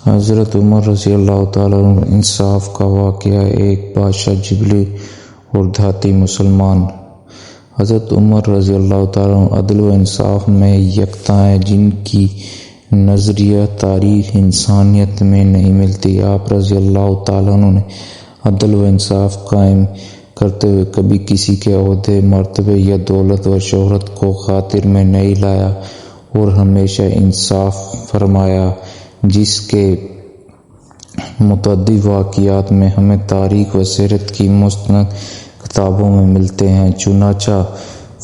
حضرت عمر رضی اللہ تعالیٰ عنہ انصاف کا واقعہ۔ ایک بادشاہ جبلی اور دیہاتی مسلمان۔ حضرت عمر رضی اللہ تعالیٰ عنہ عدل و انصاف میں یکتا ہیں، جن کی نظریہ تاریخ انسانیت میں نہیں ملتی۔ آپ رضی اللہ تعالیٰ عنہ نے عدل و انصاف قائم کرتے ہوئے کبھی کسی کے عہدے، مرتبے یا دولت و شہرت کو خاطر میں نہیں لایا اور ہمیشہ انصاف فرمایا، جس کے متعدد واقعات میں ہمیں تاریخ و سیرت کی مستند کتابوں میں ملتے ہیں۔ چنانچہ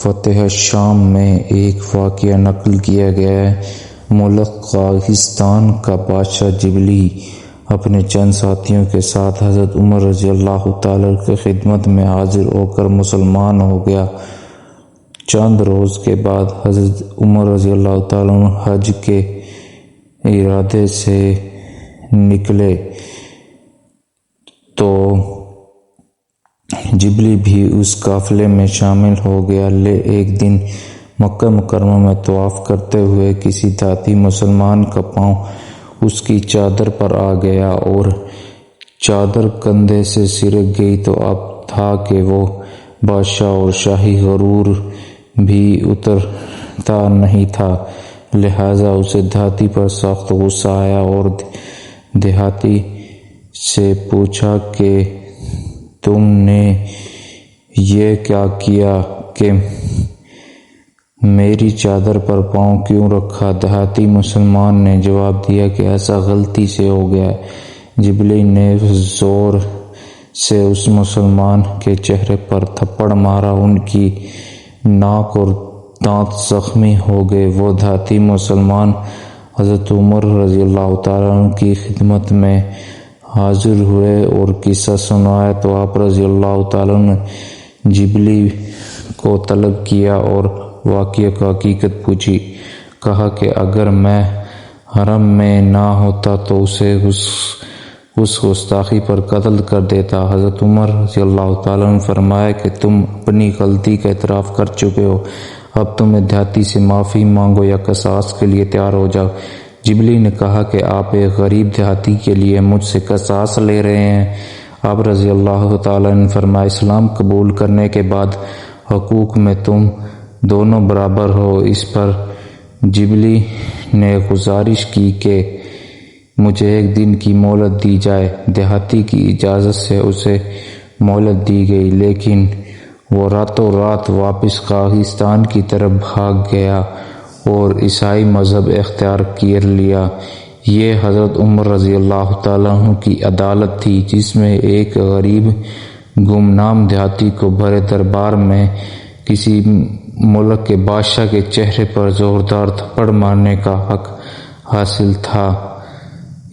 فتح شام میں ایک واقعہ نقل کیا گیا ہے۔ ملک قازقستان کا بادشاہ جبلی اپنے چند ساتھیوں کے ساتھ حضرت عمر رضی اللہ تعالیٰ کی خدمت میں حاضر ہو کر مسلمان ہو گیا۔ چند روز کے بعد حضرت عمر رضی اللہ تعالیٰ عنہ حج کے ارادے سے نکلے تو جبلی بھی اس قافلے میں شامل ہو گیا۔ ایک دن مکہ مکرمہ میں طواف کرتے ہوئے کسی دیہاتی مسلمان کا پاؤں اس کی چادر پر آ گیا اور چادر کندھے سے سرک گئی تو اب تھا کہ وہ بادشاہ اور شاہی غرور بھی اترتا نہیں تھا، لہٰذا اسے دیہاتی پر سخت غصہ آیا اور دیہاتی سے پوچھا کہ تم نے یہ کیا کیا کہ میری چادر پر پاؤں کیوں رکھا؟ دیہاتی مسلمان نے جواب دیا کہ ایسا غلطی سے ہو گیا ہے۔ جبلی نے زور سے اس مسلمان کے چہرے پر تھپڑ مارا، ان کی ناک اور دانت زخمی ہو گئے۔ وہ دیہاتی مسلمان حضرت عمر رضی اللہ تعالیٰ عنہ کی خدمت میں حاضر ہوئے اور قصہ سنایا تو آپ رضی اللہ تعالیٰ عنہ نے جبلی کو طلب کیا اور واقعہ کی حقیقت پوچھی۔ کہا کہ اگر میں حرم میں نہ ہوتا تو اسے اس گستاخی پر قتل کر دیتا۔ حضرت عمر رضی اللہ تعالیٰ عنہ نے فرمایا کہ تم اپنی غلطی کا اعتراف کر چکے ہو، اب تمہیں دیہاتی سے معافی مانگو یا قصاص کے لیے تیار ہو جاؤ۔ جبلی نے کہا کہ آپ ایک غریب دیہاتی کے لیے مجھ سے قصاص لے رہے ہیں۔ آپ رضی اللہ تعالیٰ عنہ نے فرمایا، اسلام قبول کرنے کے بعد حقوق میں تم دونوں برابر ہو۔ اس پر جبلی نے گزارش کی کہ مجھے ایک دن کی مہلت دی جائے۔ دیہاتی کی اجازت سے اسے مہلت دی گئی، لیکن وہ راتوں رات واپس قازقستان کی طرف بھاگ گیا اور عیسائی مذہب اختیار کر لیا۔ یہ حضرت عمر رضی اللہ تعالیٰ عنہ کی عدالت تھی، جس میں ایک غریب گمنام دیہاتی کو بڑے دربار میں کسی ملک کے بادشاہ کے چہرے پر زوردار تھپڑ مارنے کا حق حاصل تھا۔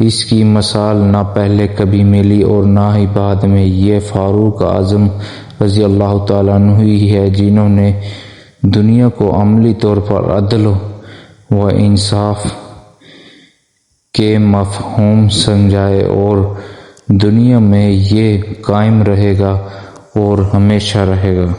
اس کی مثال نہ پہلے کبھی ملی اور نہ ہی بعد میں۔ یہ فاروق اعظم رضی اللہ تعالیٰ عنہ ہی ہے جنہوں نے دنیا کو عملی طور پر عدل و انصاف کے مفہوم سمجھائے، اور دنیا میں یہ قائم رہے گا اور ہمیشہ رہے گا۔